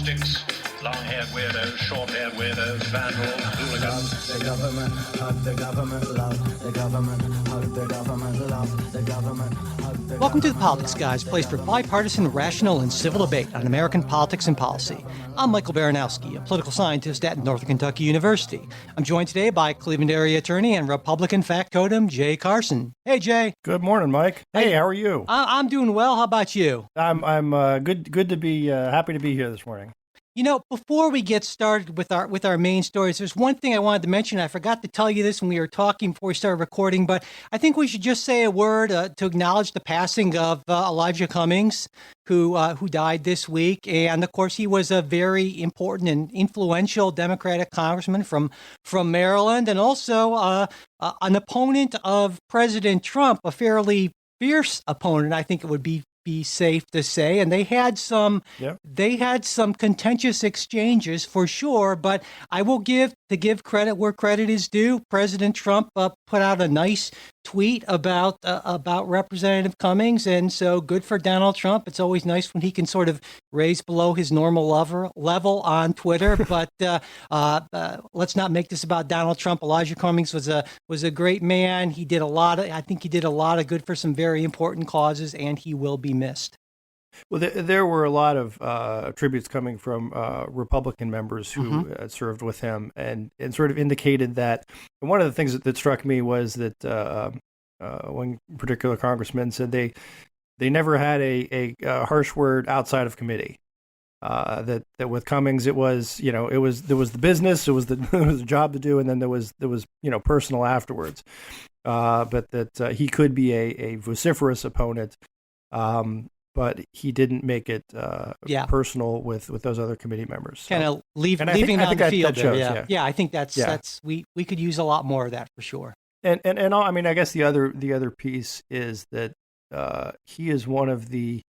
sticks, long-haired weirdos, short-haired weirdos, vandals, hooligans. The government, hug the government, love the government, hug the government, love the government, hug the Welcome to The Politics Guys, a place for bipartisan, rational, and civil debate on American politics and policy. I'm Michael Baranowski, a political scientist at Northern Kentucky University. I'm joined today by Cleveland area attorney and Republican factotum Jay Carson. Hey, Jay. Good morning, Mike. Hey, how are you? I'm doing well. How about you? I'm good. Good to be happy to be here this morning. You know, before we get started with our main stories, there's one thing I wanted to mention. I forgot to tell you this when we were talking before we started recording, but I think we should just say a word to acknowledge the passing of Elijah Cummings, who died this week. And of course, he was a very important and influential Democratic congressman from Maryland, and also an opponent of President Trump, a fairly fierce opponent, I think it would be safe to say. And they had some contentious exchanges for sure, but I will give credit where credit is due. President Trump put out a nice tweet about Representative Cummings, and so good for Donald Trump. It's always nice when he can sort of raise below his normal level on Twitter. But let's not make this about Donald Trump. Elijah Cummings was a great man. He did I think he did a lot of good for some very important causes, and he will be missed. Well, there were a lot of tributes coming from Republican members who served with him, and sort of indicated that. And one of the things that struck me was that one particular congressman said they never had a harsh word outside of committee. That with Cummings there was the business, it was the job to do, and then there was personal afterwards. But that he could be a vociferous opponent. But he didn't make it personal with those other committee members. Kind of leaving on the field there. Yeah, I think that's we could use a lot more of that for sure. And I mean, I guess the other piece is that he is one of the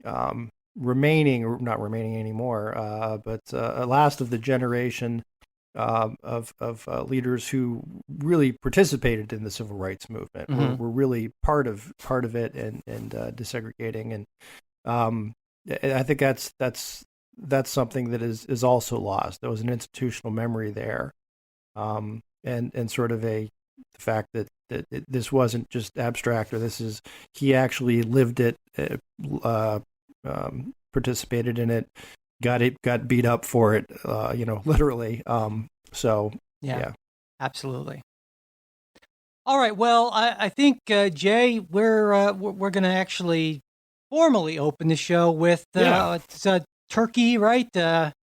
not remaining anymore, but last of the generation of leaders who really participated in the civil rights movement. Were really part of it and desegregating, and I think that's something that is also lost. There was an institutional memory there, and sort of the fact that this wasn't just abstract, or he actually lived it, participated in it. Got beat up for it, literally. Yeah, absolutely. All right. Well, I think Jay, we're going to actually formally open the show with Turkey, right?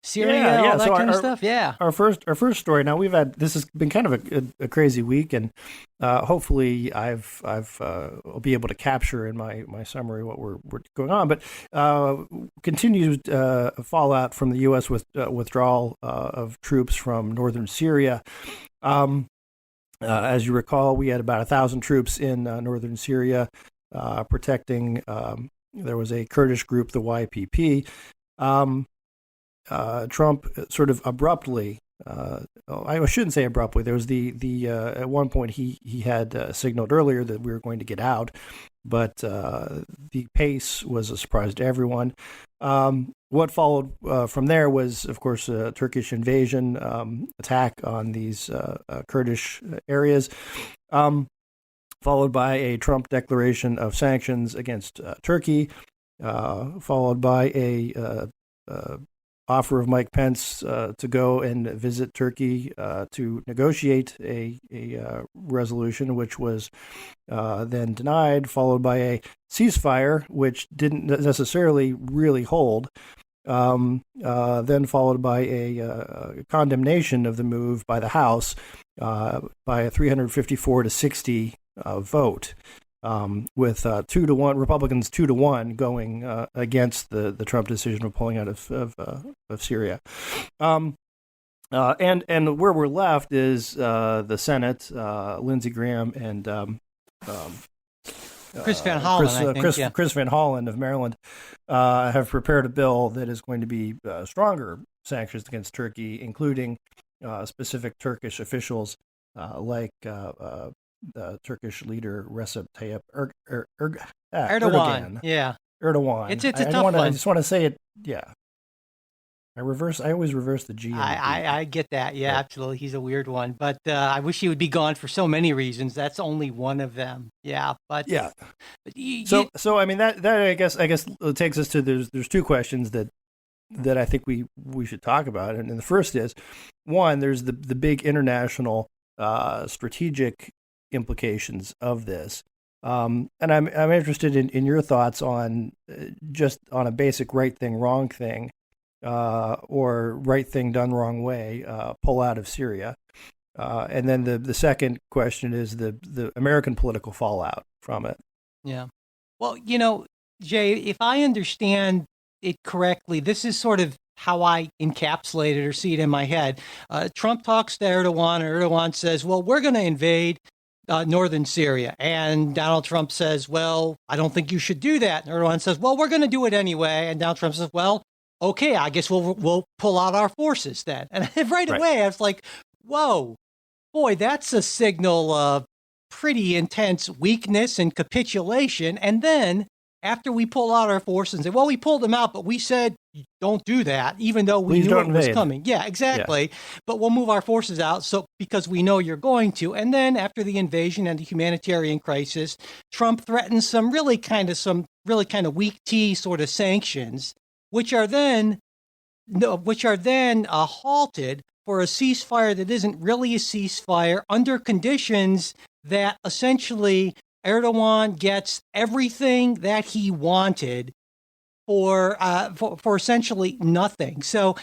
Syria, all that kind of stuff. Yeah. Our first story. Now this has been kind of a crazy week, and hopefully I'll be able to capture in my summary what we're going on. But continued fallout from the U.S. withdrawal of troops from northern Syria. As you recall, we had about 1,000 troops in northern Syria protecting. There was a Kurdish group, the YPP. Trump sort of abruptly, I shouldn't say abruptly, there was the at one point he had signaled earlier that we were going to get out, but the pace was a surprise to everyone. What followed from there was, of course, a Turkish invasion, attack on these Kurdish areas, followed by a Trump declaration of sanctions against Turkey, followed by a offer of Mike Pence to go and visit Turkey to negotiate a resolution, which was then denied, followed by a ceasefire, which didn't necessarily really hold, then followed by a condemnation of the move by the House by a 354 to 60 vote. With 2-1 Republicans 2-1 going against the Trump decision of pulling out of Syria, and where we're left is the Senate, Lindsey Graham and Chris Van Hollen, Chris Van Hollen of Maryland have prepared a bill that is going to be stronger sanctions against Turkey, including specific Turkish officials like the Turkish leader Recep Tayyip Erdogan. Yeah. Erdogan. It's a tough one. I just want to say it. Yeah. I always reverse the G. And the B. I get that. Yeah, Right. absolutely. He's a weird one, but I wish he would be gone for so many reasons. That's only one of them. Yeah, but Yeah. but So I mean that I guess takes us to there's two questions that I think we should talk about, and the first is one, there's the big international strategic implications of this, and I'm interested in your thoughts on just on a basic right thing wrong thing, or right thing done wrong way, pull out of Syria, and then the second question is the American political fallout from it. yeah. Well, Jay, if I understand it correctly, this is sort of how I encapsulate it or see it in my head. Trump talks to Erdogan, and Erdogan says, well, we're going to invade northern Syria. And Donald Trump says, well, I don't think you should do that. And Erdogan says, well, we're going to do it anyway. And Donald Trump says, well, okay, I guess we'll pull out our forces then. And right away, I was like, whoa, boy, that's a signal of pretty intense weakness and capitulation. And then after we pull out our forces and say, well, we pulled them out, but we said, don't do that, even though we knew it was coming. Yeah, exactly. Yeah. But we'll move our forces out because we know you're going to. And then after the invasion and the humanitarian crisis, Trump threatens some really kind of weak tea sort of sanctions, which are then halted for a ceasefire that isn't really a ceasefire under conditions that essentially Erdogan gets everything that he wanted for essentially nothing. So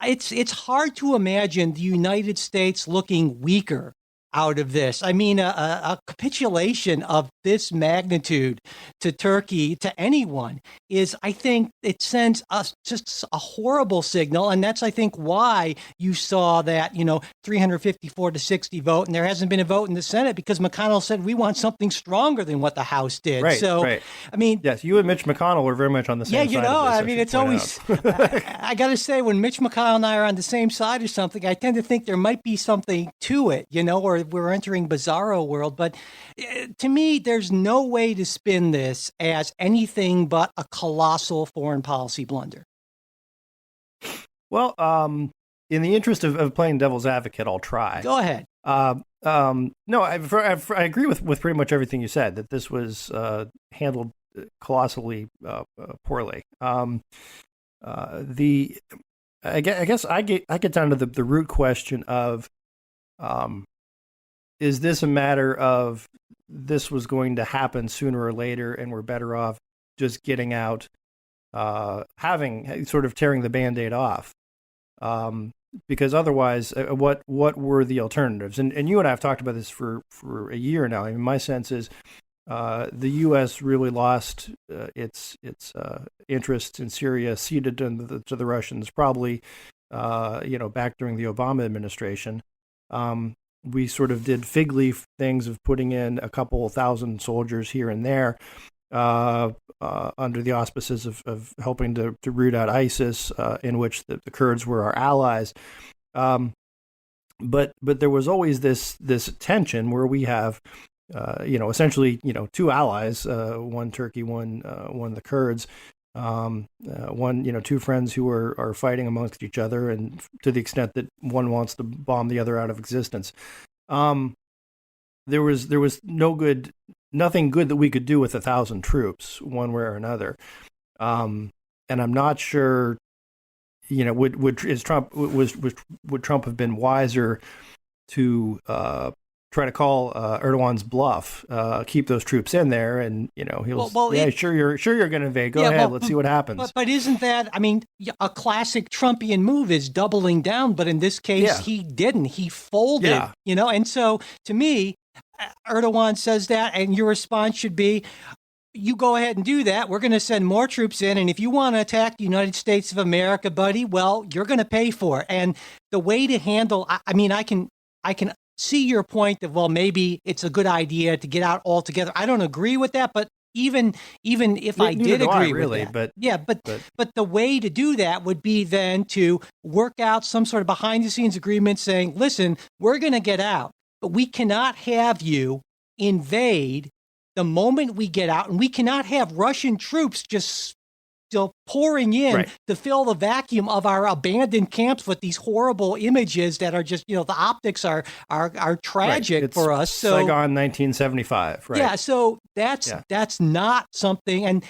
it's hard to imagine the United States looking weaker out of this. I mean, a capitulation of this magnitude to Turkey, to anyone, is, I think, it sends us just a horrible signal. And that's, I think, why you saw that, 354 to 60 vote. And there hasn't been a vote in the Senate because McConnell said we want something stronger than what the House did. Right, so, right. I mean, yes, you and Mitch McConnell are very much on the same side. Yeah, of this, I mean, it's always, I got to say, when Mitch McConnell and I are on the same side of something, I tend to think there might be something to it, or we're entering bizarro world. But to me, there's no way to spin this as anything but a colossal foreign policy blunder. Well, in the interest of playing devil's advocate, I'll try. Go ahead. No, I agree with pretty much everything you said, that this was handled colossally poorly. I guess I get down to the root question of, is this a matter of this was going to happen sooner or later, and we're better off just getting out, tearing the Band-Aid off, because otherwise, what were the alternatives? And you and I have talked about this for a year now. I mean, my sense is the U.S. really lost its interests in Syria, ceded to the Russians, probably back during the Obama administration. We sort of did fig leaf things of putting in a couple thousand soldiers here and there under the auspices of helping to root out ISIS, in which the Kurds were our allies. But there was always this tension where we have essentially two allies, one Turkey, one the Kurds, two friends who are fighting amongst each other, and to the extent that one wants to bomb the other out of existence. There was nothing good that we could do with 1,000 troops, one way or another. And I'm not sure, would Trump have been wiser to try to call Erdogan's bluff, keep those troops in there, and sure you're going to invade. Go ahead, let's see what happens. But isn't that, I mean, a classic Trumpian move is doubling down, but in this case he didn't. He folded, and so to me, Erdogan says that, and your response should be, you go ahead and do that. We're going to send more troops in, and if you want to attack the United States of America, buddy, well, you're going to pay for it. And the way to handle, I mean, I can see your point that, well, maybe it's a good idea to get out altogether. I don't agree with that, but even if I did agree with that, but the way to do that would be then to work out some sort of behind the scenes agreement saying, listen, we're going to get out, but we cannot have you invade the moment we get out, and we cannot have Russian troops just still pouring in Right. to fill the vacuum of our abandoned camps with these horrible images that are just, the optics are tragic It's for us. So Saigon 1975, right? yeah, so that's not something, and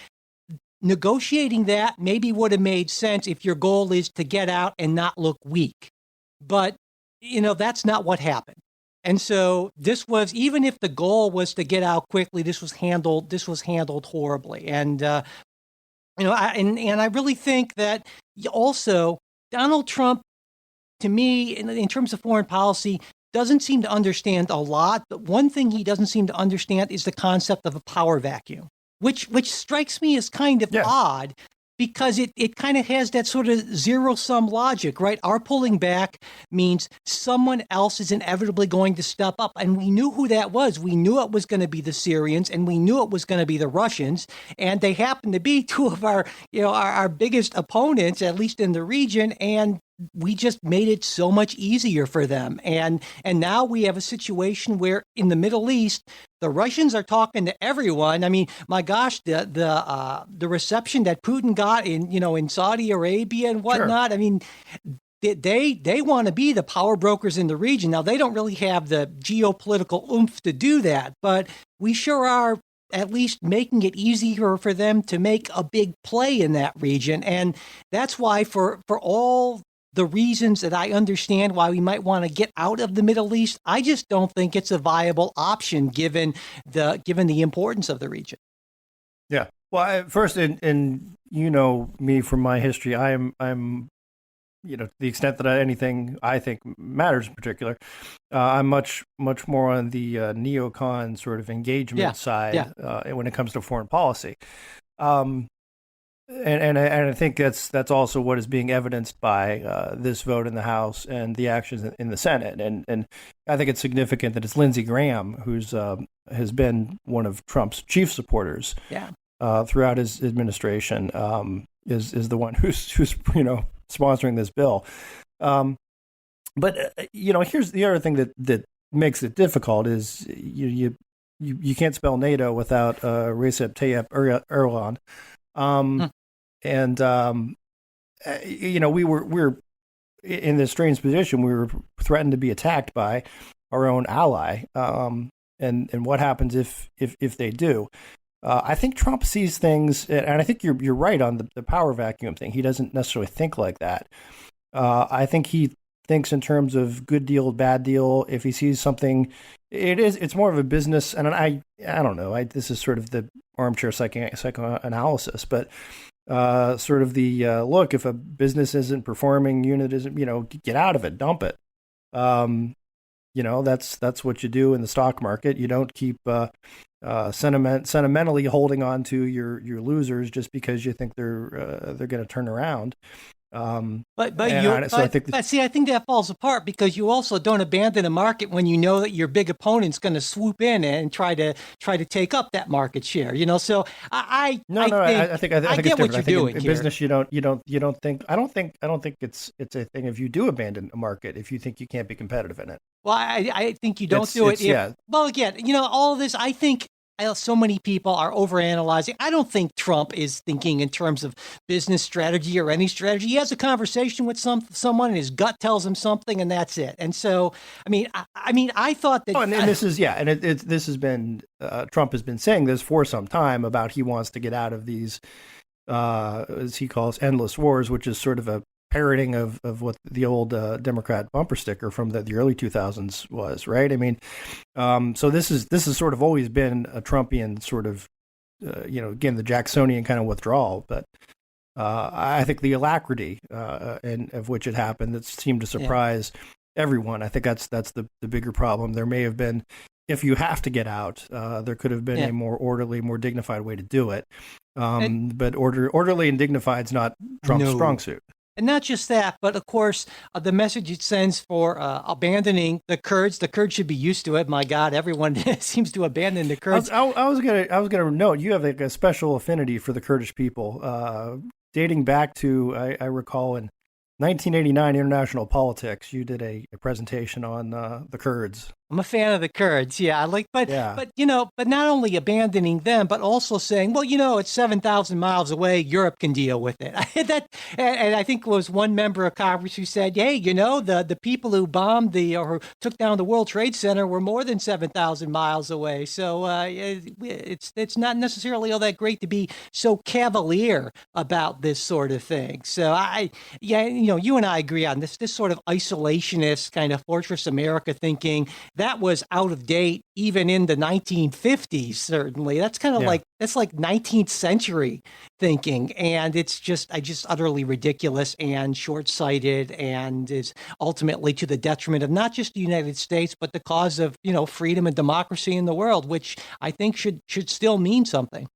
negotiating that maybe would have made sense if your goal is to get out and not look weak. But, that's not what happened. And so this was, even if the goal was to get out quickly, this was handled horribly. And, I really think that also Donald Trump, to me, in terms of foreign policy, doesn't seem to understand a lot. But one thing he doesn't seem to understand is the concept of a power vacuum, which strikes me as kind of odd, because it kind of has that sort of zero-sum logic, right? Our pulling back means someone else is inevitably going to step up. And we knew who that was. We knew it was going to be the Syrians, and we knew it was going to be the Russians. And they happen to be two of our biggest opponents, at least in the region. And we just made it so much easier for them. And now we have a situation where in the Middle East, the Russians are talking to everyone. I mean, my gosh, the reception that Putin got in Saudi Arabia and whatnot. Sure. I mean, they want to be the power brokers in the region. Now, they don't really have the geopolitical oomph to do that, but we sure are at least making it easier for them to make a big play in that region. And that's why for all the reasons that I understand why we might want to get out of the Middle East, I just don't think it's a viable option given the importance of the region. Yeah. Well, first, and me from my history, I'm to the extent that anything I think matters in particular, I'm much more on the neocon sort of engagement side when it comes to foreign policy. And I think that's also what is being evidenced by this vote in the House and the actions in the Senate. And I think it's significant that it's Lindsey Graham, who's has been one of Trump's chief supporters throughout his administration, is the one who's sponsoring this bill. But here's the other thing that makes it difficult is you can't spell NATO without Recep Tayyip Erdogan. And we were in this strange position. We were threatened to be attacked by our own ally. And what happens if they do? I think Trump sees things, and I think you're right on the power vacuum thing. He doesn't necessarily think like that. I think he thinks in terms of good deal, bad deal. If he sees something, it's more of a business. And I don't know. This is sort of the armchair psychoanalysis, but sort of the look, if a business isn't performing, unit isn't, get out of it, dump it. That's what you do in the stock market. You don't keep sentimentally holding on to your losers just because you think they're going to turn around. I think that falls apart because you also don't abandon a market when you know that your big opponent's going to swoop in and try to take up that market share. So I think get what you're doing. In business, you don't think. I don't think it's a thing if you do abandon a market if you think you can't be competitive in it. Well, I think you don't do it. Well, again, all of this, I think. So many people are overanalyzing. I don't think Trump is thinking in terms of business strategy or any strategy. He has a conversation with someone, and his gut tells him something, and that's it. And so, I thought that. And this is this has been Trump has been saying this for some time about he wants to get out of these, as he calls, endless wars, which is sort of a parroting of what the old Democrat bumper sticker from the early 2000s was, right? So this is sort of always been a Trumpian sort of, again, the Jacksonian kind of withdrawal. But I think the alacrity and of which it happened, that seemed to surprise everyone. I think that's the bigger problem. There may have been, if you have to get out, there could have been a more orderly, more dignified way to do it. But orderly and dignified is not Trump's strong suit. And not just that, but of course, the message it sends for abandoning the Kurds. The Kurds should be used to it. My God, everyone seems to abandon the Kurds. I was gonna note you have a special affinity for the Kurdish people, dating back to I recall in 1989 International Politics. You did a presentation on the Kurds. I'm a fan of the Kurds. Yeah, I like, but Yeah. but not only abandoning them, but also saying, well, it's 7,000 miles away. Europe can deal with it. And I think it was one member of Congress who said, hey, the people who bombed or took down the World Trade Center were more than 7,000 miles away. So it's not necessarily all that great to be so cavalier about this sort of thing. So you and I agree on this sort of isolationist kind of fortress America thinking that was out of date even in the 1950s. Certainly, that's kind of that's like 19th century thinking, and it's just utterly ridiculous and short-sighted, and is ultimately to the detriment of not just the United States but the cause of freedom and democracy in the world, which I think should still mean something.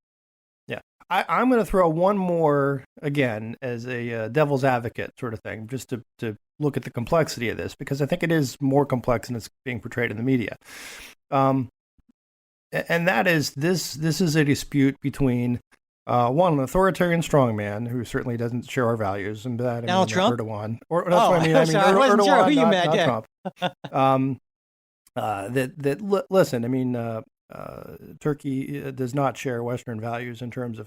Yeah, I'm going to throw one more again as a devil's advocate sort of thing, just to look at the complexity of this, because I think it is more complex than it's being portrayed in the media. And that is this is a dispute between one, an authoritarian strongman who certainly doesn't share our values, and that Donald Trump? Erdogan, or that's what I mean. Sorry, I wasn't Erdogan, sure who you not, meant. not Trump. Listen, I mean, Turkey does not share Western values in terms of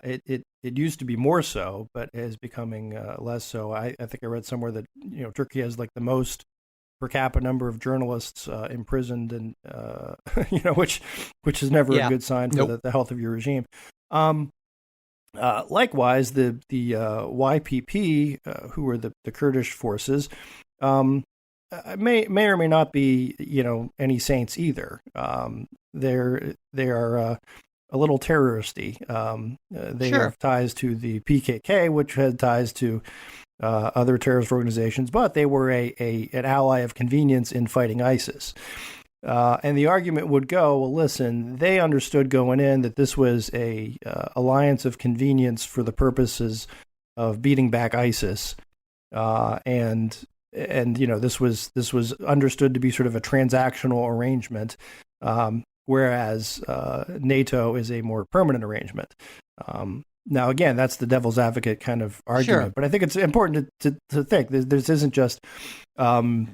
it used to be more so, but is becoming less so. I think I read somewhere that Turkey has like the most per capita number of journalists imprisoned, and which is never a good sign for the health of your regime. Likewise, the YPP, who are the Kurdish forces, may or may not be any saints either. They are a little terroristy. They have ties to the PKK, which had ties to other terrorist organizations, but they were an ally of convenience in fighting ISIS. And the argument would go, well, listen, they understood going in that this was a alliance of convenience for the purposes of beating back ISIS, and this was understood to be sort of a transactional arrangement. Whereas NATO is a more permanent arrangement. Now, again, that's the devil's advocate kind of argument, but I think it's important to think this isn't just there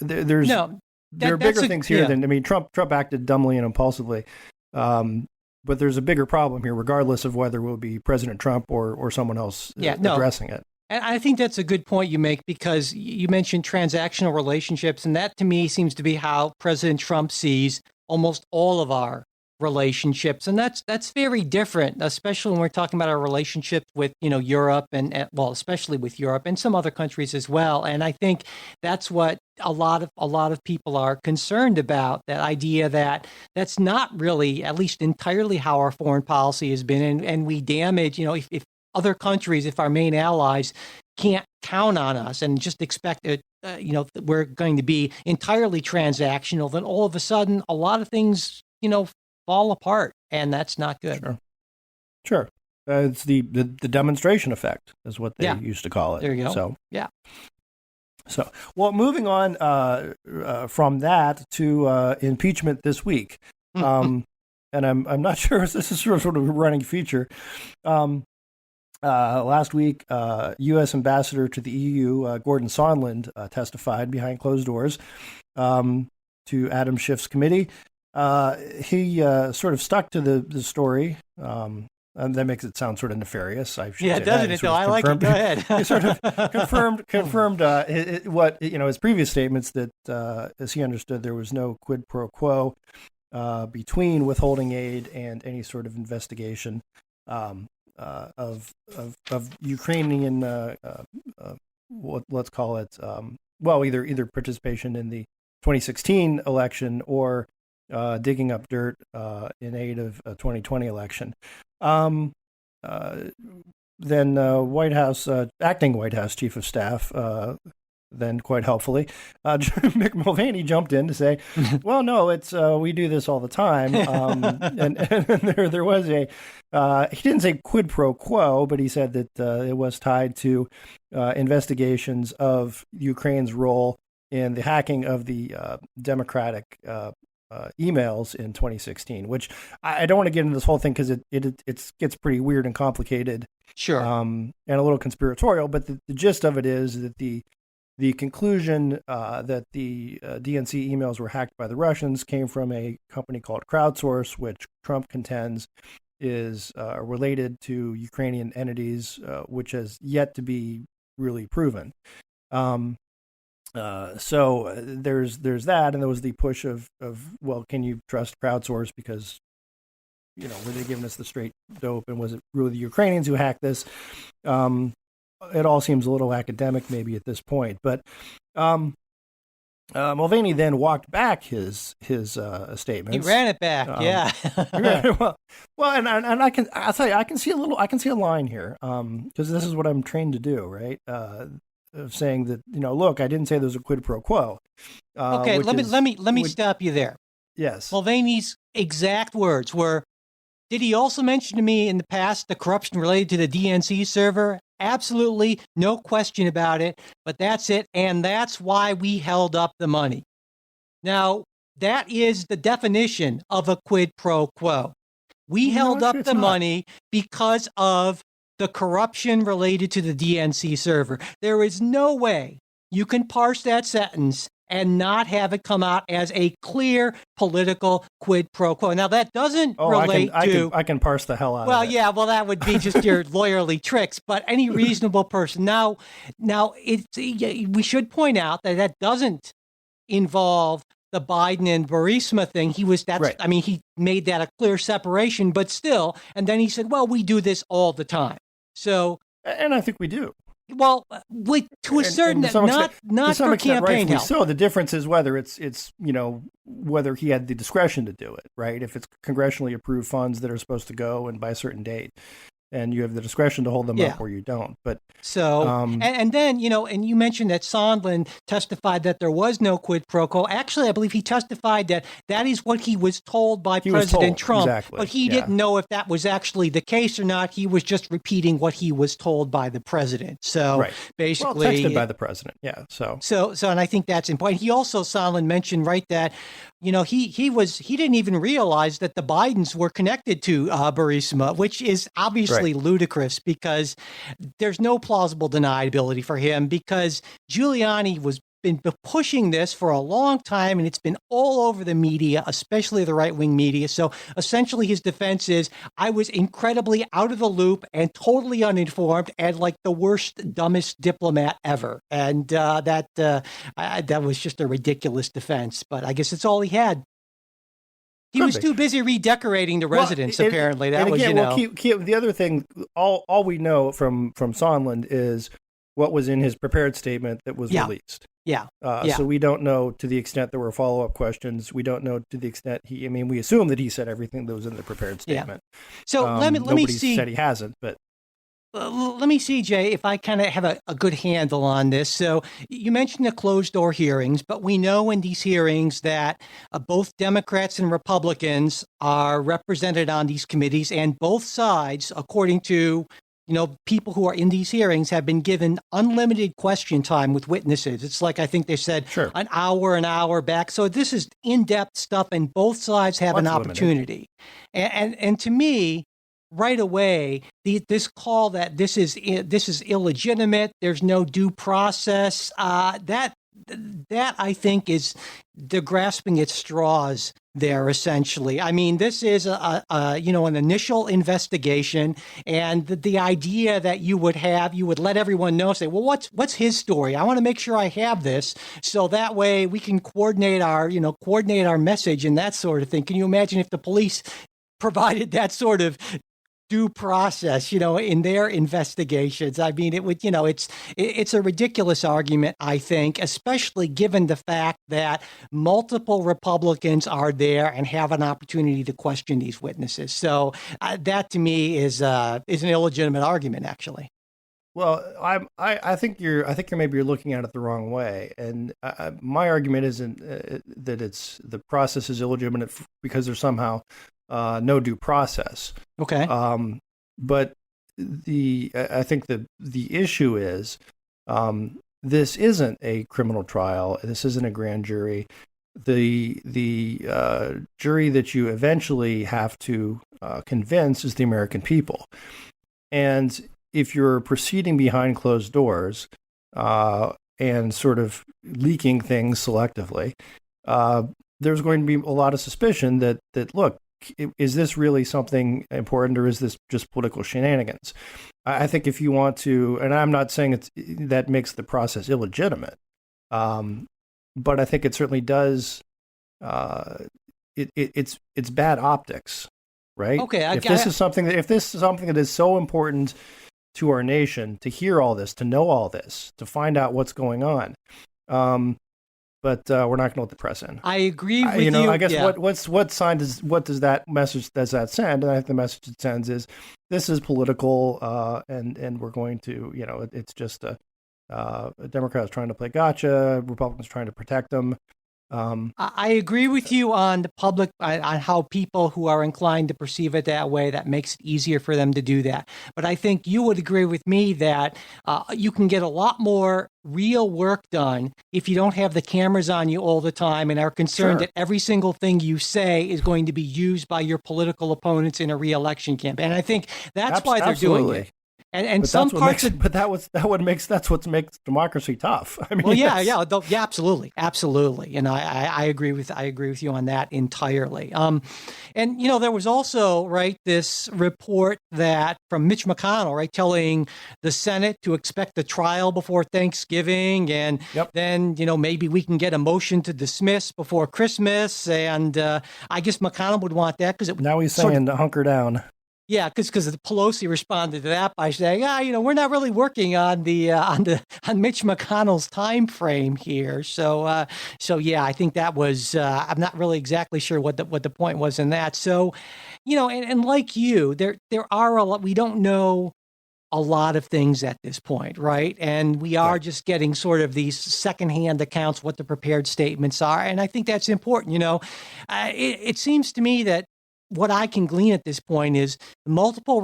are bigger things here than, I mean, Trump acted dumbly and impulsively, but there's a bigger problem here, regardless of whether it will be President Trump or someone else addressing it. And I think that's a good point you make, because you mentioned transactional relationships, and that to me seems to be how President Trump sees almost all of our relationships. And that's very different, especially when we're talking about our relationship with, Europe and especially with Europe and some other countries as well. And I think that's what a lot of people are concerned about, that idea that that's not really, at least entirely, how our foreign policy has been. And we damage, if other countries, if our main allies can't count on us and just expect it, we're going to be entirely transactional, then all of a sudden a lot of things, fall apart, and that's not good. Sure. It's the demonstration effect is what they used to call it. There you go. So, yeah. So, well, moving on from that to impeachment this week. And I'm not sure if this is sort of a running feature. Last week, U.S. Ambassador to the EU, Gordon Sondland, testified behind closed doors to Adam Schiff's committee. He sort of stuck to the story. And that makes it sound sort of nefarious. Doesn't it? Though I like it. Go ahead. He sort of confirmed what his previous statements, that as he understood, there was no quid pro quo between withholding aid and any sort of investigation of Ukrainian let's call it either participation in the 2016 election or digging up dirt in aid of a 2020 election. Then White House acting White House Chief of Staff, then quite helpfully, Mick Mulvaney jumped in to say, "Well, no, it's we do this all the time." And there was he didn't say quid pro quo, but he said that it was tied to investigations of Ukraine's role in the hacking of the Democratic emails in 2016, which I don't want to get into this whole thing because it gets pretty weird and complicated, sure, and a little conspiratorial. But the gist of it is that the the conclusion that the DNC emails were hacked by the Russians came from a company called Crowdsource, which Trump contends is related to Ukrainian entities, which has yet to be really proven. So there's that, and there was the push of well, can you trust Crowdsource because were they giving us the straight dope, and was it really the Ukrainians who hacked this? It all seems a little academic maybe at this point, but Mulvaney then walked back his statements. He ran it back, yeah. well, and I'll tell you, I can see a line here, because this is what I'm trained to do, right? Of saying that, look, I didn't say there was a quid pro quo. Okay, let me stop you there. Yes. Mulvaney's exact words were, did he also mention to me in the past the corruption related to the DNC server? Absolutely, no question about it, but that's it, and that's why we held up the money. Now, that is the definition of a quid pro quo. We held up the money because of the corruption related to the DNC server. There is no way you can parse that sentence and not have it come out as a clear political quid pro quo. Now, that doesn't relate to... I can parse the hell out of it. Well, yeah, that would be just your lawyerly tricks, but any reasonable person. Now, we should point out that doesn't involve the Biden and Burisma thing. Right. I mean, he made that a clear separation, but still, and then he said, well, we do this all the time. So... And I think we do. Well, to a certain extent, not for campaign help. So the difference is whether it's whether he had the discretion to do it, right? If it's congressionally approved funds that are supposed to go and by a certain date, and you have the discretion to hold them up or you don't. But so and then and you mentioned that Sondland testified that there was no quid pro quo. Actually, I believe he testified that is what he was told by President Trump. Exactly. But he didn't know if that was actually the case or not. He was just repeating what he was told by the president. So basically, texted by the president. Yeah. So and I think that's important. He also, Sondland mentioned that he didn't even realize that the Bidens were connected to Burisma, which is obviously ludicrous because there's no plausible deniability for him, because Giuliani was been pushing this for a long time, and it's been all over the media, especially the right-wing media. So essentially his defense is, I was incredibly out of the loop and totally uninformed and like the worst, dumbest diplomat ever. And that was just a ridiculous defense, but I guess it's all he had. He was too busy redecorating the residence, apparently. That was, the other thing, all we know from Sondland is what was in his prepared statement that was released. So we don't know to the extent there were follow-up questions. We don't know to the extent we assume that he said everything that was in the prepared statement. So let me see. Said he hasn't, but. Let me see, Jay, if I kind of have a good handle on this. So you mentioned the closed-door hearings, but we know in these hearings that both Democrats and Republicans are represented on these committees, and both sides, according to people who are in these hearings, have been given unlimited question time with witnesses. It's like, I think they said an hour back. So this is in-depth stuff, and both sides have an opportunity. And to me, right away, this call that this is illegitimate, there's no due process, that I think is the grasping at straws there, essentially. I mean, this is an initial investigation, and the idea that you would let everyone know, say, well, what's his story? I want to make sure I have this, so that way we can coordinate our message and that sort of thing. Can you imagine if the police provided that sort of due process, in their investigations? I mean, it would, it's a ridiculous argument, I think, especially given the fact that multiple Republicans are there and have an opportunity to question these witnesses. So that to me is an illegitimate argument, actually. Well, I think you're maybe looking at it the wrong way, and my argument isn't that the process is illegitimate because there's somehow no due process. Okay. But I think the issue is this isn't a criminal trial. This isn't a grand jury. The jury that you eventually have to convince is the American people. And if you're proceeding behind closed doors, and sort of leaking things selectively, there's going to be a lot of suspicion that look, is this really something important, or is this just political shenanigans? I think if you want to, and I'm not saying that makes the process illegitimate, but I think it certainly does. It's bad optics, right? Okay, if this is something that is so important to our nation, to hear all this, to know all this, to find out what's going on. But we're not going to let the press in. I agree with you. I guess what does that message send? And I think the message it sends is this is political, and we're going to, it's just Democrats trying to play gotcha, Republicans trying to protect them. I agree with you on the public, on how people who are inclined to perceive it that way, that makes it easier for them to do that. But I think you would agree with me that you can get a lot more real work done if you don't have the cameras on you all the time and are concerned that every single thing you say is going to be used by your political opponents in a re-election campaign. And I think that's why they're doing it. And but some parts that's what makes democracy tough. I mean, absolutely. And I agree with you on that entirely. And there was also this report that from Mitch McConnell, telling the Senate to expect a trial before Thanksgiving, and then maybe we can get a motion to dismiss before Christmas. And I guess McConnell would want that because now he's saying to hunker down. Yeah, because Pelosi responded to that by saying, we're not really working on on Mitch McConnell's time frame here. So I think that was I'm not really exactly sure what the point was in that. So, and like you, there are a lot we don't know a lot of things at this point, right? And we are just getting sort of these secondhand accounts, what the prepared statements are, and I think that's important. It seems to me that what I can glean at this point is multiple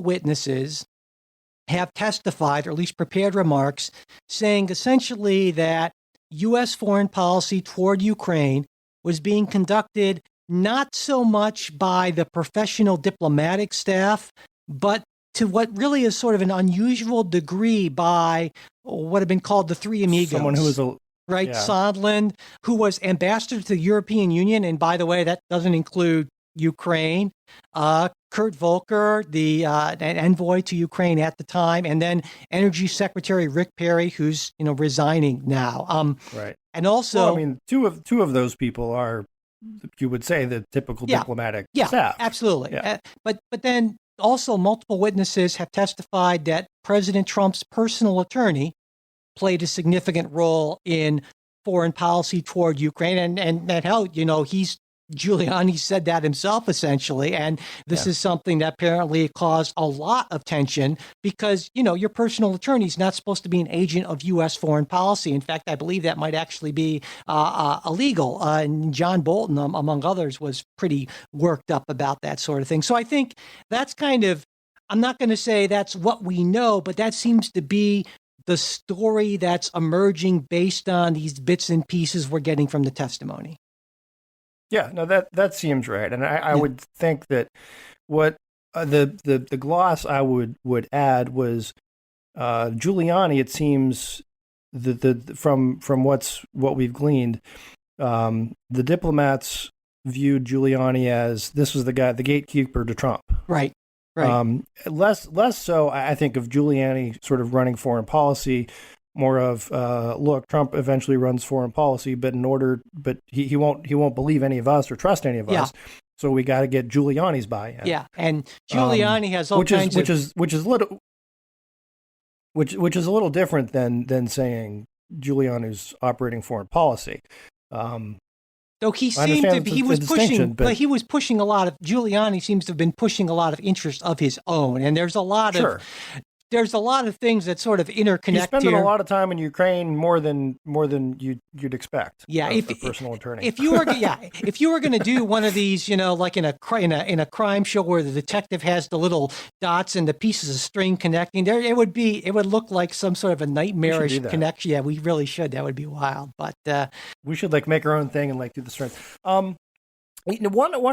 witnesses have testified, or at least prepared remarks, saying essentially that U.S. foreign policy toward Ukraine was being conducted not so much by the professional diplomatic staff, but to what really is sort of an unusual degree by what have been called the three amigos. Someone who is Sondland, who was ambassador to the European Union. And by the way, that doesn't include Ukraine. Kurt Volker, the envoy to Ukraine at the time, and then Energy Secretary Rick Perry, who's resigning now. Right. And also, two of those people are, you would say, the typical diplomatic staff. Absolutely. Yeah. But then also multiple witnesses have testified that President Trump's personal attorney played a significant role in foreign policy toward Ukraine, and that Giuliani said that himself, essentially. And this is something that apparently caused a lot of tension because, your personal attorney is not supposed to be an agent of U.S. foreign policy. In fact, I believe that might actually be illegal. And John Bolton, among others, was pretty worked up about that sort of thing. So I think that's I'm not going to say that's what we know, but that seems to be the story that's emerging based on these bits and pieces we're getting from the testimony. Yeah, no, that seems right, and I would think that what the gloss I would add was Giuliani. It seems from what we've gleaned, the diplomats viewed Giuliani as this was the gatekeeper to Trump. Right. Less so, I think, of Giuliani sort of running foreign policy. More of look, Trump eventually runs foreign policy, but he won't believe any of us or trust any of us. So we got to get Giuliani's buy-in. Yeah, and Giuliani has all kinds of which is a little different than saying Giuliani's operating foreign policy. Though he was pushing a lot of Giuliani seems to have been pushing a lot of interest of his own, and there's a lot of things that sort of interconnect. He's spending a lot of time in Ukraine, more than you'd expect. Yeah, a personal attorney. If you were going to do one of these, like in a crime show where the detective has the little dots and the pieces of string connecting, it would look like some sort of a nightmarish connection. Yeah, we really should. That would be wild. But we should make our own thing and do the string. One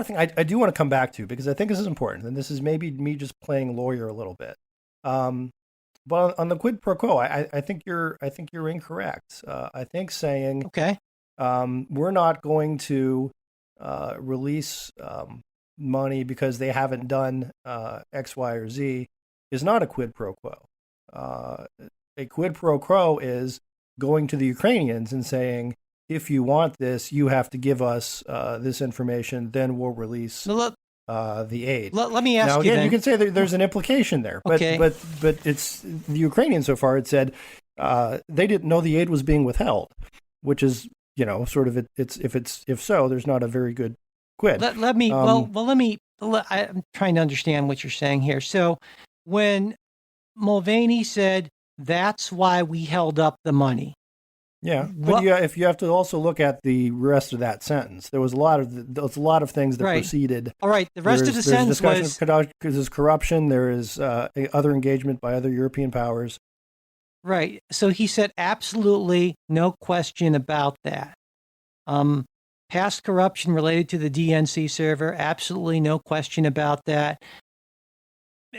thing I do want to come back to, because I think this is important, and this is maybe me just playing lawyer a little bit. But on the quid pro quo, I think you're incorrect. I think saying Okay. we're not going to release money because they haven't done X, Y, or Z is not a quid pro quo. A quid pro quo is going to the Ukrainians and saying, if you want this, you have to give us this information, then we'll release the aid. Let me ask now, you again, then. you can say there's an implication there, but Okay. but it's the Ukrainians so far had said they didn't know the aid was being withheld, which is sort of if so, there's not a very good quid. Let me. I'm trying to understand what you're saying here. So, when Mulvaney said that's why we held up the money. Yeah, but if you have to also look at the rest of that sentence, there was a lot of things that Right. preceded. All right, the rest of the sentence was there's corruption, there is other engagement by other European powers. right. So he said absolutely no question about that. Past corruption related to the DNC server, absolutely no question about that.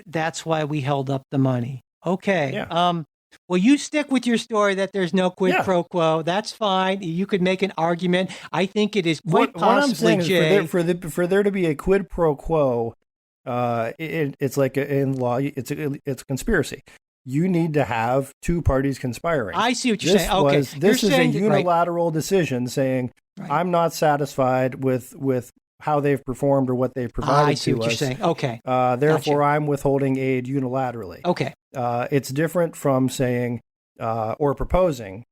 That's why we held up the money. Okay. Yeah. Well, you stick with your story that there's no quid Yeah. pro quo. That's fine. You could make an argument. I think it is quite What I'm possibly, saying is Jay. for there to be a quid pro quo, it's like in law, it's a conspiracy. You need to have two parties conspiring. I see what you're saying. Okay. This You're is a saying that- right. unilateral decision saying, Right. I'm not satisfied with how they've performed or what they've provided I see to what us. you're saying. Okay. Therefore, I'm withholding aid unilaterally. Okay. It's different from saying or proposing,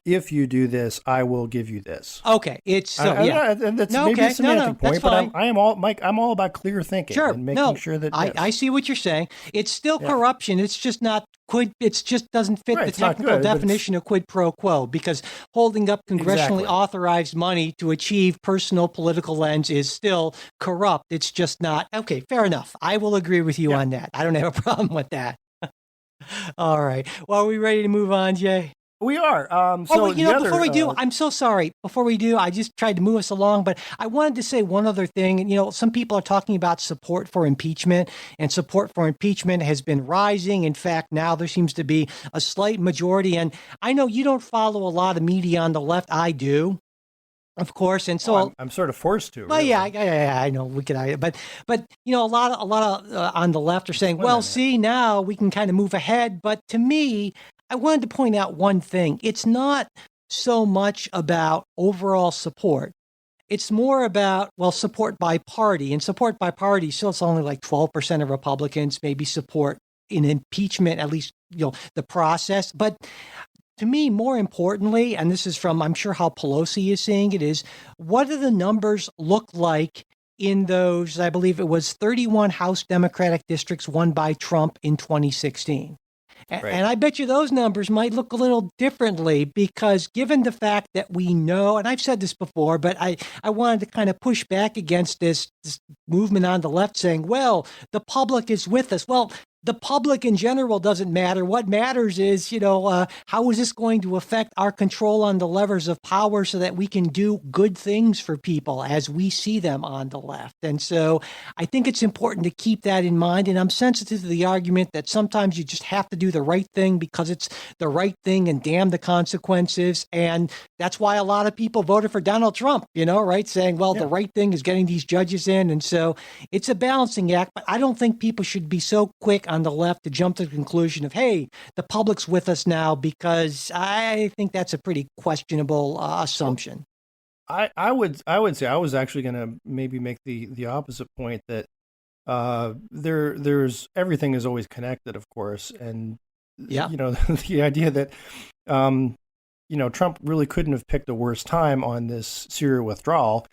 if you do this, I will give you this. Okay. It's so yeah. And that's No, maybe okay. a semantic No, that's point, but fine. I am all, Mike. I'm all about clear thinking Sure. and making sure that I see what you're saying. It's still Yeah. corruption. It's just not quid. It's just doesn't fit Right, the it's not technical good, but definition of quid pro quo because holding up congressionally Exactly. authorized money to achieve personal political ends is still corrupt. It's just not. Okay, fair enough. I will agree with you Yeah. on that. I don't have a problem with that. All right. Well, are we ready to move on, Jay? We are. Before we do, I'm so sorry. Before we do, I just tried to move us along, but I wanted to say one other thing. And, some people are talking about support for impeachment, and support for impeachment has been rising. In fact, now there seems to be a slight majority. And I know you don't follow a lot of media on the left. I do, of course. And so I'm sort of forced to. well, really. yeah, I know we could, but a lot of on the left are saying, well, minute. see, now we can kind of move ahead. But to me, I wanted to point out one thing: it's not so much about overall support. It's more about support by party, and support by party. So it's only like 12% of Republicans maybe support in impeachment, at least the process, but. To me, more importantly, and this is from, I'm sure, how Pelosi is seeing it, is what do the numbers look like in those, I believe it was 31 House Democratic districts won by Trump in 2016? Right. And I bet you those numbers might look a little differently because given the fact that we know, and I've said this before, but I wanted to kind of push back against this movement on the left saying, well, the public is with us. Well, the public in general doesn't matter. What matters is, how is this going to affect our control on the levers of power so that we can do good things for people as we see them on the left? And so I think it's important to keep that in mind. And I'm sensitive to the argument that sometimes you just have to do the right thing because it's the right thing and damn the consequences. And that's why a lot of people voted for Donald Trump, right? Saying, well, the right thing is getting these judges in. And so it's a balancing act, but I don't think people should be so quick on the left to jump to the conclusion of, hey, the public's with us now, because I think that's a pretty questionable assumption. I would say I was actually going to maybe make the opposite point that there's everything is always connected, of course, and the idea that Trump really couldn't have picked a worse time on this Syria withdrawal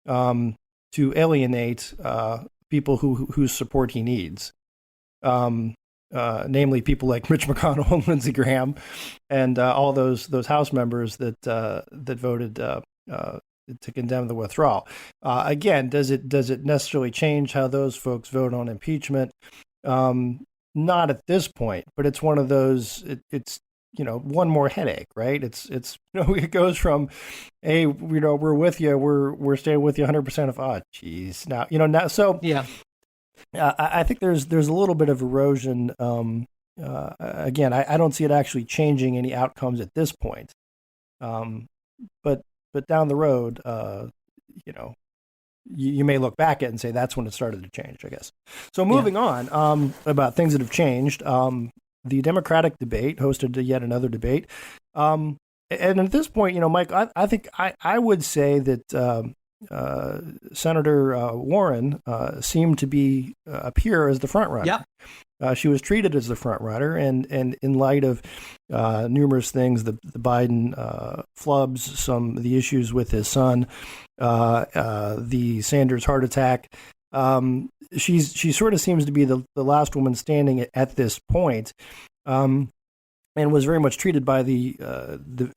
to alienate people whose support he needs. Namely people like Mitch McConnell and Lindsey Graham, and all those House members that voted to condemn the withdrawal. Again, does it necessarily change how those folks vote on impeachment? Not at this point, but it's one of those. It's one more headache, right? It's it goes from, hey, we're with you, we're staying with you 100% of geez, now so yeah. I think there's a little bit of erosion again, I don't see it actually changing any outcomes at this point. But down the road, you know, you may look back at it and say that's when it started to change, I guess. So moving on, about things that have changed, the Democratic debate hosted yet another debate. And at this point, you know, Mike, I think I would say that Senator Warren seemed to appear as the front runner. Yeah. She was treated as the front runner, and in light of numerous things, the Biden flubs, the issues with his son, the Sanders heart attack, she sort of seems to be the last woman standing at this point, and was very much treated by the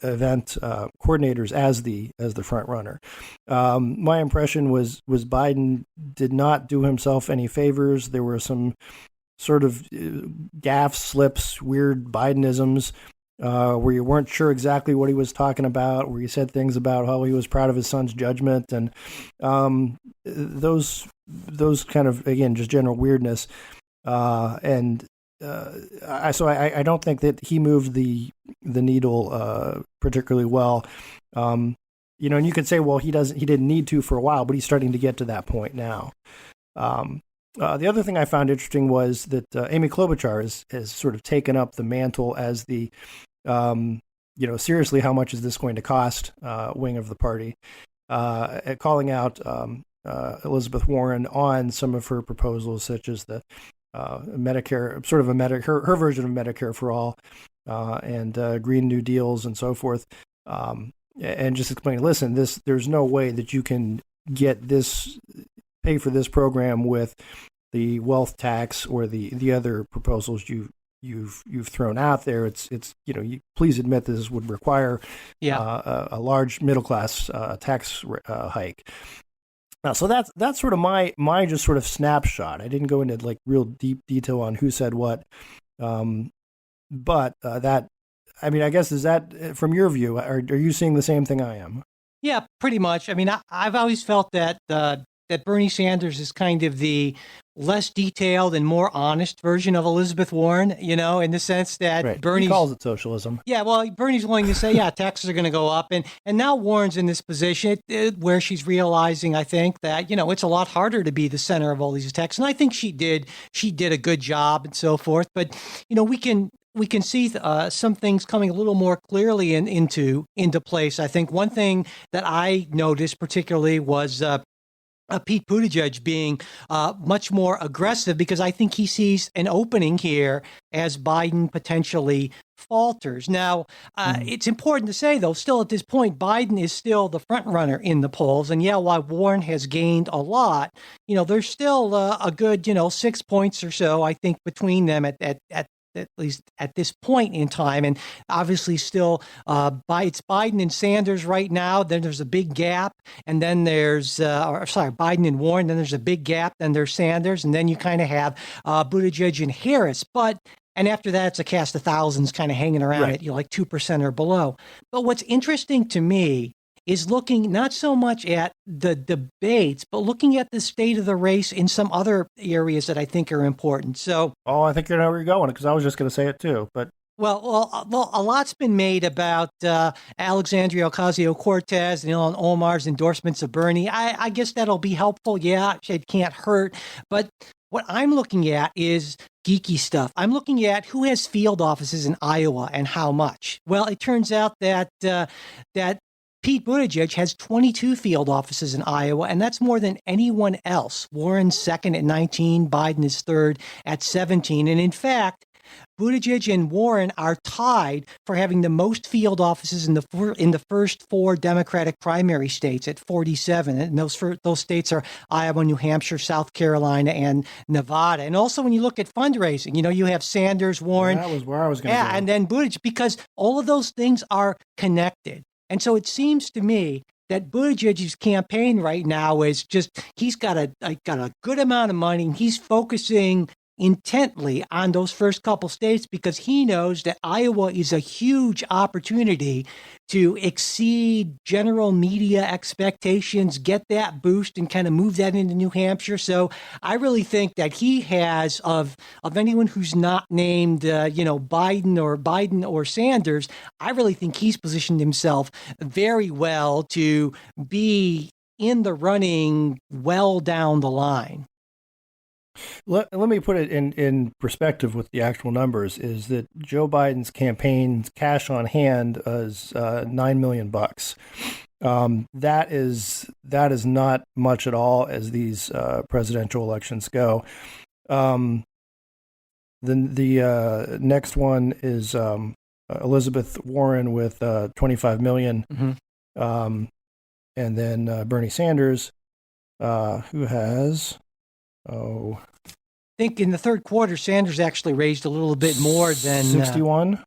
event coordinators as the front runner. My impression was Biden did not do himself any favors. There were some sort of gaffes, slips, weird Bidenisms, where you weren't sure exactly what he was talking about, where he said things about how he was proud of his son's judgment, and those kind of, again, just general weirdness. So I don't think that he moved the needle particularly well. You know, and you could say, well, he didn't need to for a while, but he's starting to get to that point now. The other thing I found interesting was that Amy Klobuchar has sort of taken up the mantle as the, you know, seriously, how much is this going to cost wing of the party, calling out Elizabeth Warren on some of her proposals, such as the Medicare, sort of her version of Medicare for all, and Green New Deals and so forth, and just explain, listen, there's no way that you can pay for this program with the wealth tax or the other proposals you've thrown out there. It's you know, please admit this would require a large middle class tax hike. So that's sort of my just sort of snapshot. I didn't go into like real deep detail on who said what, but that, I mean, I guess, is that from your view? Are you seeing the same thing I am? Yeah, pretty much. I mean, I've always felt that that Bernie Sanders is kind of the less detailed and more honest version of Elizabeth Warren, you know, in the sense that Right. Bernie calls it socialism. Yeah, well, Bernie's willing to say, yeah, taxes are going to go up. And now Warren's in this position where she's realizing, I think, that, you know, it's a lot harder to be the center of all these attacks. And I think she did a good job and so forth. But, you know, we can see some things coming a little more clearly into place. I think one thing that I noticed particularly was Pete Buttigieg being much more aggressive, because I think he sees an opening here as Biden potentially falters. Now, it's important to say, though, still at this point, Biden is still the front runner in the polls. And yeah, while Warren has gained a lot, you know, there's still a good, 6 points or so, I think, between them at least at this point in time. And obviously still it's Biden and Sanders right now. Then there's a big gap. And then there's, Biden and Warren. Then there's a big gap. Then there's Sanders. And then you kind of have Buttigieg and Harris. And after that, it's a cast of thousands kind of hanging around at, like 2% or below. But what's interesting to me is looking not so much at the debates, but looking at the state of the race in some other areas that I think are important. So, I think you know where you're going, because I was just going to say it too. But well, a lot's been made about Alexandria Ocasio-Cortez and Ilhan Omar's endorsements of Bernie. I guess that'll be helpful. Yeah, it can't hurt. But what I'm looking at is geeky stuff. I'm looking at who has field offices in Iowa and how much. Well, it turns out that Pete Buttigieg has 22 field offices in Iowa, and that's more than anyone else. Warren's second at 19, Biden is third at 17. And in fact, Buttigieg and Warren are tied for having the most field offices in the first four Democratic primary states at 47. And those states are Iowa, New Hampshire, South Carolina, and Nevada. And also, when you look at fundraising, you have Sanders, Warren. That was where I was going to go. And then Buttigieg, because all of those things are connected. And so it seems to me that Buttigieg's campaign right now is just, he's got a good amount of money. And he's focusing intently on those first couple states because he knows that Iowa is a huge opportunity to exceed general media expectations, get that boost, and kind of move that into New Hampshire. So I really think that he has, of anyone who's not named, Biden or Sanders, I really think he's positioned himself very well to be in the running well down the line. Let me put it in perspective with the actual numbers. Is that Joe Biden's campaign's cash on hand is $9 million. That is not much at all as these presidential elections go. Then the next one is Elizabeth Warren with $25 million, and then Bernie Sanders, who has. I think in the third quarter, Sanders actually raised a little bit more than 61.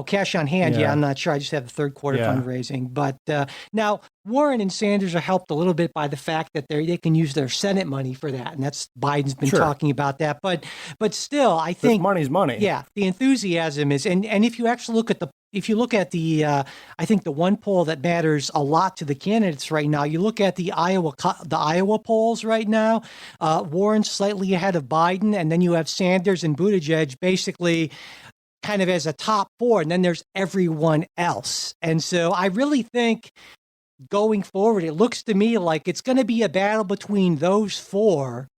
Cash on hand. Yeah, I'm not sure. I just have the third quarter fundraising. But now Warren and Sanders are helped a little bit by the fact that they can use their Senate money for that, and that's Biden's been talking about that. But still, I think money's money. Yeah, the enthusiasm is, and if you actually look at the I think the one poll that matters a lot to the candidates right now, you look at the Iowa polls right now, Warren's slightly ahead of Biden, and then you have Sanders and Buttigieg basically kind of as a top four, and then there's everyone else. And so I really think going forward, it looks to me like it's going to be a battle between those four.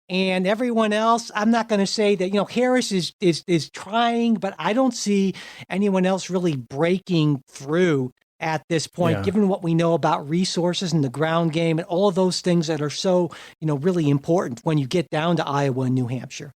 And everyone else, I'm not going to say that, Harris is trying, but I don't see anyone else really breaking through at this point, given what we know about resources and the ground game and all of those things that are so, really important when you get down to Iowa and New Hampshire.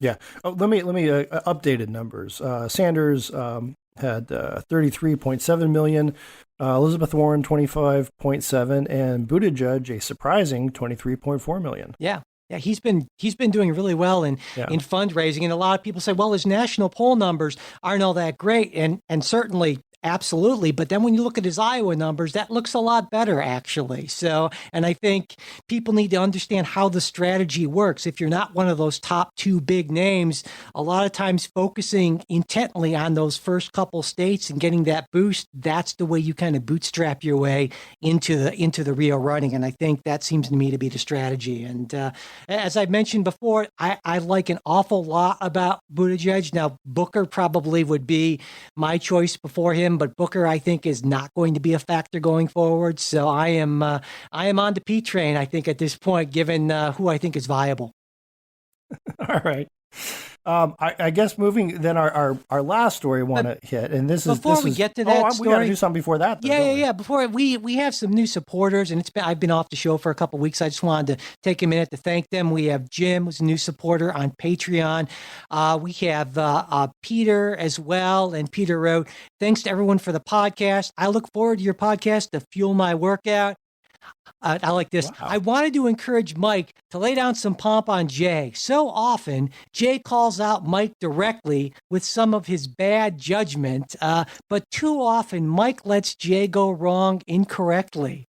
Yeah. Let me updated numbers. Sanders had 33.7 million, Elizabeth Warren 25.7, and Buttigieg a surprising 23.4 million. Yeah, he's been doing really well in fundraising, and a lot of people say, well, his national poll numbers aren't all that great, and certainly. Absolutely. But then when you look at his Iowa numbers, that looks a lot better, actually. So, and I think people need to understand how the strategy works. If you're not one of those top two big names, a lot of times focusing intently on those first couple states and getting that boost, that's the way you kind of bootstrap your way into the real running. And I think that seems to me to be the strategy. And as I mentioned before, I like an awful lot about Buttigieg. Now, Booker probably would be my choice before him. But Booker, I think, is not going to be a factor going forward. So I am on the P train, I think, at this point, given who I think is viable. All right. I guess moving then our last story I want to hit, and before we get to that story, we got to do something before that. Though, yeah. Before we have some new supporters, and I've been off the show for a couple of weeks. I just wanted to take a minute to thank them. We have Jim, who's a new supporter on Patreon. We have Peter as well, and Peter wrote, "Thanks to everyone for the podcast. I look forward to your podcast to fuel my workout." I like this. Wow. I wanted to encourage Mike to lay down some pomp on Jay. So often, Jay calls out Mike directly with some of his bad judgment, but too often, Mike lets Jay go wrong incorrectly.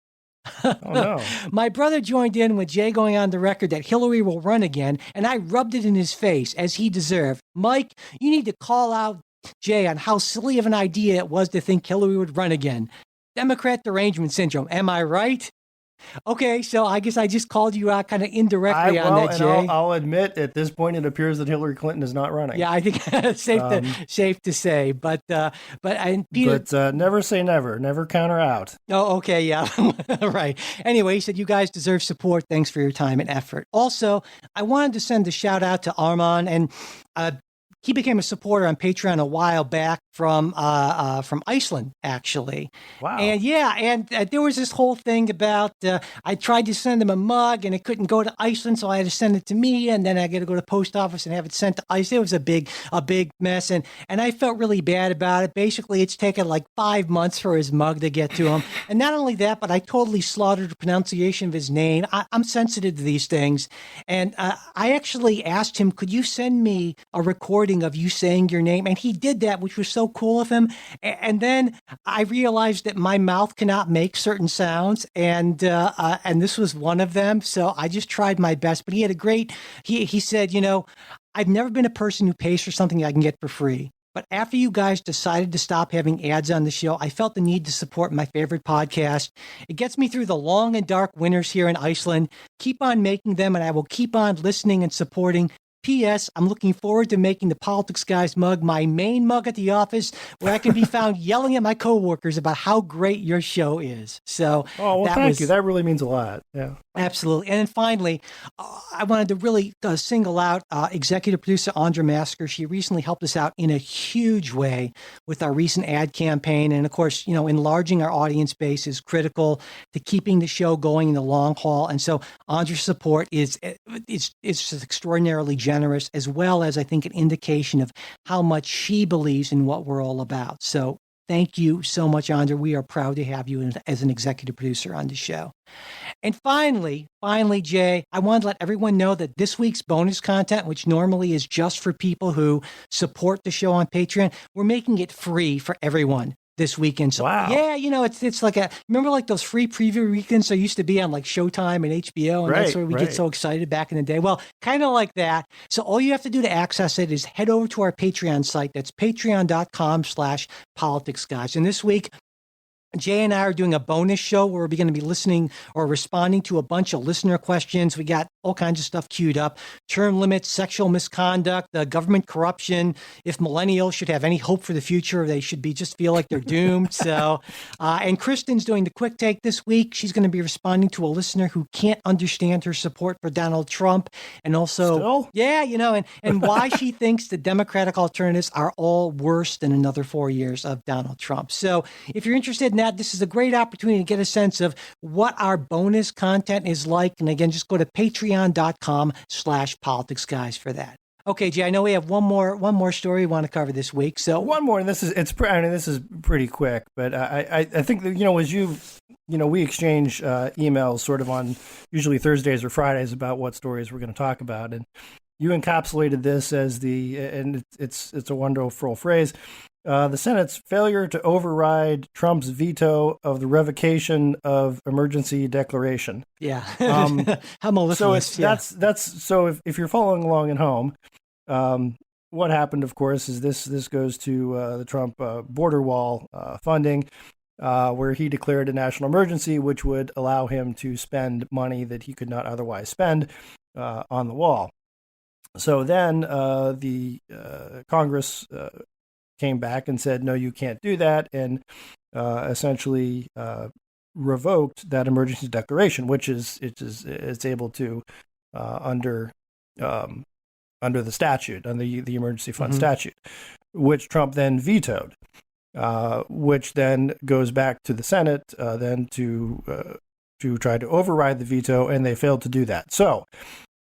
Oh, no. My brother joined in with Jay going on the record that Hillary will run again, and I rubbed it in his face, as he deserved. Mike, you need to call out Jay on how silly of an idea it was to think Hillary would run again. Democrat derangement syndrome. Am I right? Okay, so I guess I just called you out kind of indirectly on that, Jay. I'll admit, at this point, it appears that Hillary Clinton is not running. Yeah, I think it's safe to say. But Peter, never say never. Never counter out. Oh, okay, yeah, right. Anyway, he said you guys deserve support. Thanks for your time and effort. Also, I wanted to send a shout out to Armand, and he became a supporter on Patreon a while back from Iceland, actually. Wow. And there was this whole thing about I tried to send him a mug and it couldn't go to Iceland, so I had to send it to me, and then I got to go to the post office and have it sent to Iceland. It was a big mess, and I felt really bad about it. Basically, it's taken like 5 months for his mug to get to him, and not only that, but I totally slaughtered the pronunciation of his name. I'm sensitive to these things, and I actually asked him, could you send me a recording of you saying your name? And he did that, which was so so cool of him. And then I realized that my mouth cannot make certain sounds, and this was one of them. So I just tried my best. But he had a great. He said, I've never been a person who pays for something I can get for free. But after you guys decided to stop having ads on the show, I felt the need to support my favorite podcast. It gets me through the long and dark winters here in Iceland. Keep on making them, and I will keep on listening and supporting. P.S. I'm looking forward to making the Politics Guys mug my main mug at the office, where I can be found yelling at my coworkers about how great your show is. So, thank you. That really means a lot. Yeah. Absolutely. And then finally, I wanted to really single out executive producer Andra Masker. She recently helped us out in a huge way with our recent ad campaign. And of course, enlarging our audience base is critical to keeping the show going in the long haul. And so Andra's support is just extraordinarily generous, as well as I think an indication of how much she believes in what we're all about. So thank you so much, Andra. We are proud to have you as an executive producer on the show. And finally, Jay, I wanted to let everyone know that this week's bonus content, which normally is just for people who support the show on Patreon, we're making it free for everyone this weekend. So, wow. Yeah, it's like remember like those free preview weekends that used to be on like Showtime and HBO, and that's where we get so excited back in the day. Well, kind of like that. So all you have to do to access it is head over to our Patreon site. That's patreon.com/politicsguys. And this week, Jay and I are doing a bonus show where we're going to be listening or responding to a bunch of listener questions. We got all kinds of stuff queued up: term limits, sexual misconduct, government corruption, if millennials should have any hope for the future, they should just feel like they're doomed. So, and Kristen's doing the quick take this week. She's going to be responding to a listener who can't understand her support for Donald Trump, and also, and why she thinks the Democratic alternatives are all worse than another 4 years of Donald Trump. So, if you're interested in that, this is a great opportunity to get a sense of what our bonus content is like. And again, just go to patreon.com/politicsguys for that. Okay, Jay, I know we have one more story we want to cover this week. So one more, and this is pretty quick, but I think that, as we exchange emails sort of on usually Thursdays or Fridays about what stories we're going to talk about, and you encapsulated this as and it's a wonderful phrase. The Senate's failure to override Trump's veto of the revocation of emergency declaration. Yeah, how mellifluous. So if you're following along at home, what happened, of course, is this goes to the Trump border wall funding, where he declared a national emergency, which would allow him to spend money that he could not otherwise spend on the wall. So then the Congress came back and said, no, you can't do that, and essentially revoked that emergency declaration, which it's able to under the statute, under the emergency fund statute, which Trump then vetoed, which then goes back to the Senate then to try to override the veto, and they failed to do that. So,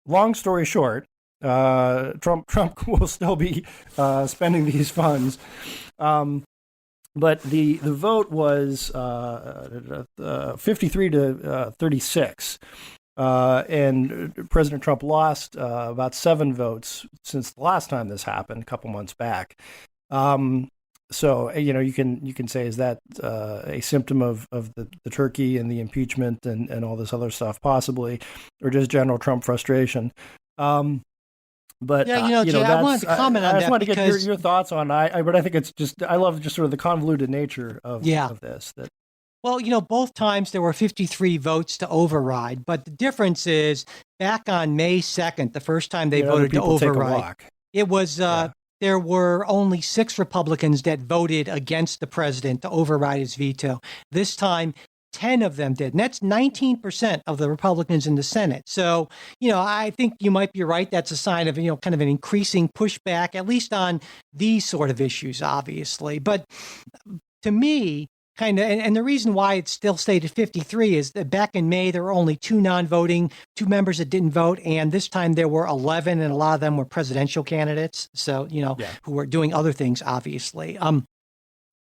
long story short, Trump will still be spending these funds, but the vote was 53 to 36, and President Trump lost about 7 votes since the last time this happened, a couple months back. So you can say, is that a symptom of the turkey and the impeachment and all this other stuff, possibly, or just general Trump frustration? But Jay, I wanted to comment on that. I just wanted to get your thoughts on. But I think it's I love just sort of the convoluted nature of this. Well, both times there were 53 votes to override, but the difference is back on May 2nd, the first time they voted to override, it was there were only 6 Republicans that voted against the president to override his veto. This time, 10 of them did. And that's 19% of the Republicans in the Senate. So, I think you might be right. That's a sign of, kind of an increasing pushback, at least on these sort of issues, obviously. But to me, and the reason why it still stayed at 53 is that back in May, there were only 2 non-voting, 2 members that didn't vote. And this time there were 11, and a lot of them were presidential candidates. So, who were doing other things, obviously.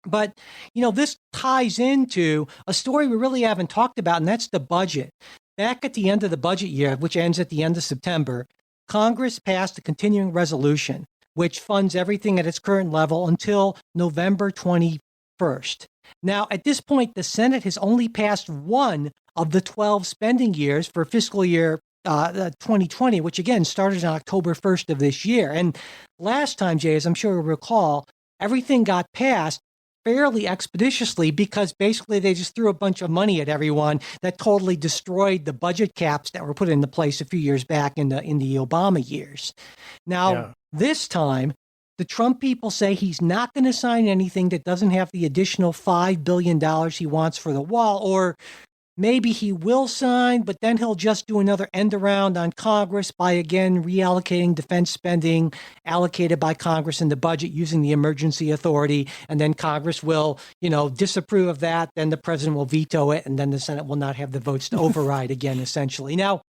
But, this ties into a story we really haven't talked about, and that's the budget. Back at the end of the budget year, which ends at the end of September, Congress passed a continuing resolution which funds everything at its current level until November 21st. Now, at this point, the Senate has only passed one of the 12 spending years for fiscal year 2020, which again started on October 1st of this year. And last time, Jay, as I'm sure you'll recall, everything got passed fairly expeditiously because basically they just threw a bunch of money at everyone that totally destroyed the budget caps that were put into place a few years back in the Obama years. Now, this time, the Trump people say he's not going to sign anything that doesn't have the additional $5 billion he wants for the wall, or maybe he will sign, but then he'll just do another end around on Congress by again reallocating defense spending allocated by Congress in the budget using the emergency authority. And then Congress will, disapprove of that. Then the president will veto it. And then the Senate will not have the votes to override again, essentially. Now,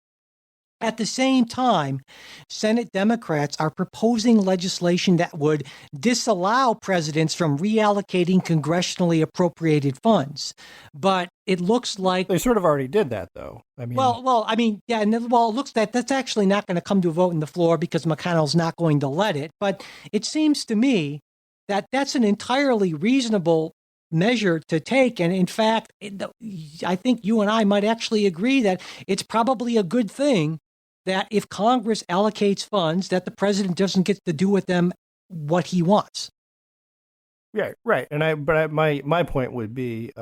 at the same time, Senate Democrats are proposing legislation that would disallow presidents from reallocating congressionally appropriated funds. But it looks like they sort of already did that, though. I mean, it looks that that's actually not going to come to a vote in the floor because McConnell's not going to let it. But it seems to me that that's an entirely reasonable measure to take. And in fact, I think you and I might actually agree that it's probably a good thing that if Congress allocates funds, that the president doesn't get to do with them what he wants. Yeah, right. My point would be,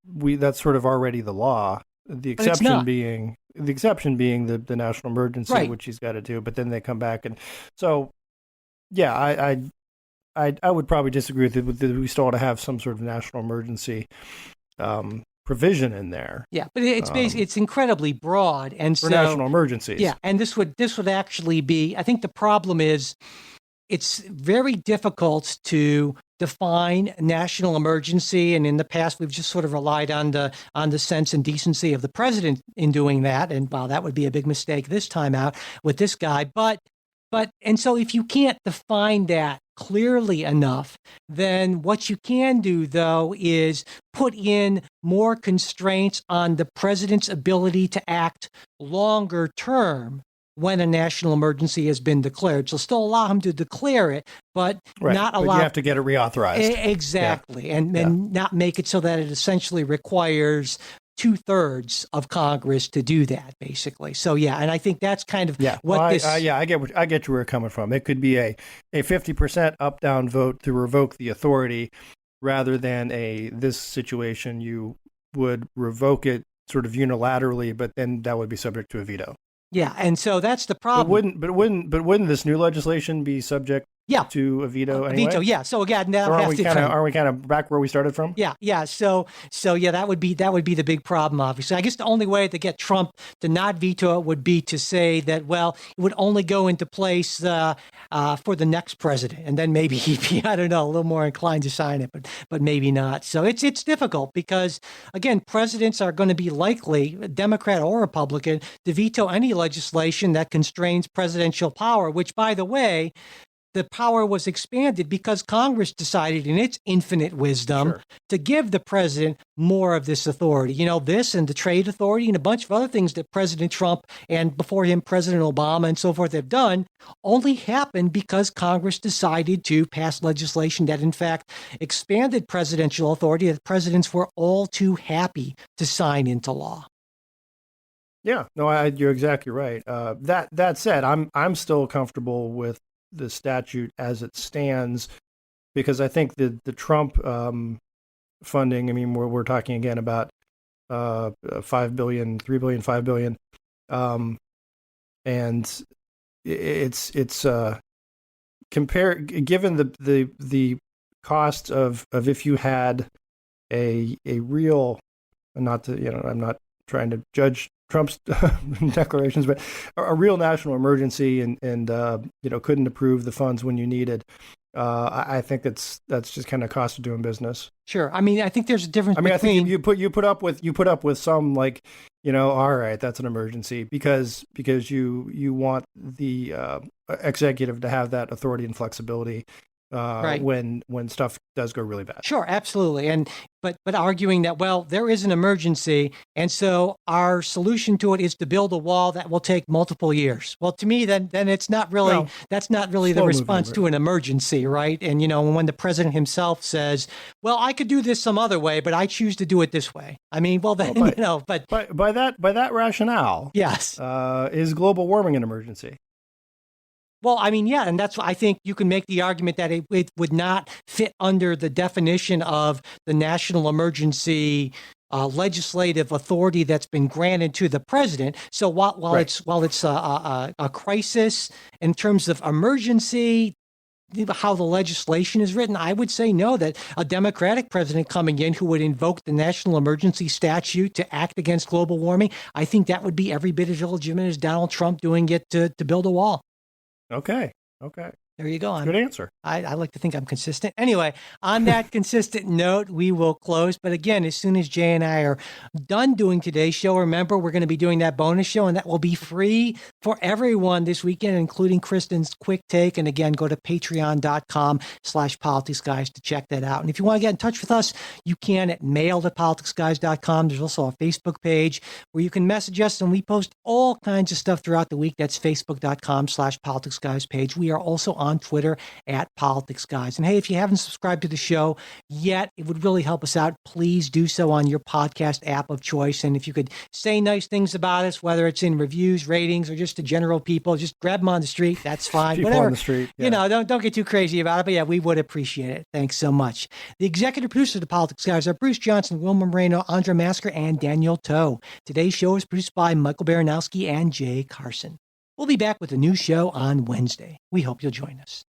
that's sort of already the law. The exception being the national emergency, right, which he's got to do. But then they come back, and so yeah, I would probably disagree with that. We still ought to have some sort of national emergency provision in there. Yeah, but it's basically, it's incredibly broad, and for national emergencies. Yeah, and this would actually be. I think the problem is it's very difficult to define national emergency, and in the past we've just sort of relied on the sense and decency of the president in doing that, and wow, that would be a big mistake this time out with this guy. But and so if you can't define that clearly enough, then what you can do, though, is put in more constraints on the president's ability to act longer term when a national emergency has been declared. So still allow him to declare it, but not allow... But you have to get it reauthorized. Exactly, and not make it so that it essentially requires 2/3 of Congress to do that, basically. So and I think that's kind of what this. I get where you're coming from. It could be a 50% up down vote to revoke the authority, rather than this situation you would revoke it sort of unilaterally, but then that would be subject to a veto. Yeah, and so that's the problem. But wouldn't this new legislation be subject to a veto anyway? Veto, yeah. So again, now are we kind of back where we started from? Yeah. So that would be the big problem. Obviously, I guess the only way to get Trump to not veto it would be to say that, well, it would only go into place for the next president, and then maybe he'd be, I don't know, a little more inclined to sign it, but maybe not. So it's difficult because again, presidents are going to be likely, Democrat or Republican, to veto any legislation that constrains presidential power. Which, by the way, the power was expanded because Congress decided in its infinite wisdom to give the president more of this authority. This and the trade authority and a bunch of other things that President Trump and before him, President Obama and so forth have done only happened because Congress decided to pass legislation that in fact expanded presidential authority that presidents were all too happy to sign into law. Yeah, no, you're exactly right. That said, I'm still comfortable with the statute as it stands, because I think the Trump funding, I mean, we're talking again about $5 billion, $3 billion, $5 billion, and it's given the cost of if you had a real, not to, I'm not trying to judge Trump's declarations, but a real national emergency and couldn't approve the funds when you needed. I think that's just kind of cost of doing business. Sure. I mean, I think there's a difference. I mean, between... I think you put up with some, like, all right, that's an emergency because you want the executive to have that authority and flexibility. Right. when stuff does go really bad. Sure, absolutely. And but arguing that, well, there is an emergency, and so our solution to it is to build a wall that will take multiple years. Well, to me, then it's not really Well, that's not really the slow-moving response to an emergency, right? And when the president himself says, "Well, I could do this some other way, but I choose to do it this way." I mean, well, then but by that rationale, yes, is global warming an emergency? Well, I mean, yeah, and that's why I think you can make the argument that it would not fit under the definition of the national emergency legislative authority that's been granted to the president. So while Right. it's a crisis in terms of emergency, how the legislation is written, I would say no, that a Democratic president coming in who would invoke the national emergency statute to act against global warming, I think that would be every bit as illegitimate as Donald Trump doing it to build a wall. Okay. There you go. Good answer. I like to think I'm consistent. Anyway, on that consistent note, we will close. But again, as soon as Jay and I are done doing today's show, remember, we're going to be doing that bonus show, and that will be free for everyone this weekend, including Kristen's quick take. And again, go to patreon.com/politicsguys to check that out. And if you want to get in touch with us, you can at mail@politicsguys.com. There's also a Facebook page where you can message us, and we post all kinds of stuff throughout the week. That's facebook.com/politicsguys page. We are also on Twitter @politicsguys. And hey, if you haven't subscribed to the show yet, it would really help us out. Please do so on your podcast app of choice. And if you could say nice things about us, whether it's in reviews, ratings, or just to general people, just grab them on the street. That's fine. People Whatever. on the street. Yeah. Don't get too crazy about it. But yeah, we would appreciate it. Thanks so much. The executive producers of the Politics Guys are Bruce Johnson, Wilma Moreno, Andra Masker, and Daniel Toe. Today's show is produced by Michael Baranowski and Jay Carson. We'll be back with a new show on Wednesday. We hope you'll join us.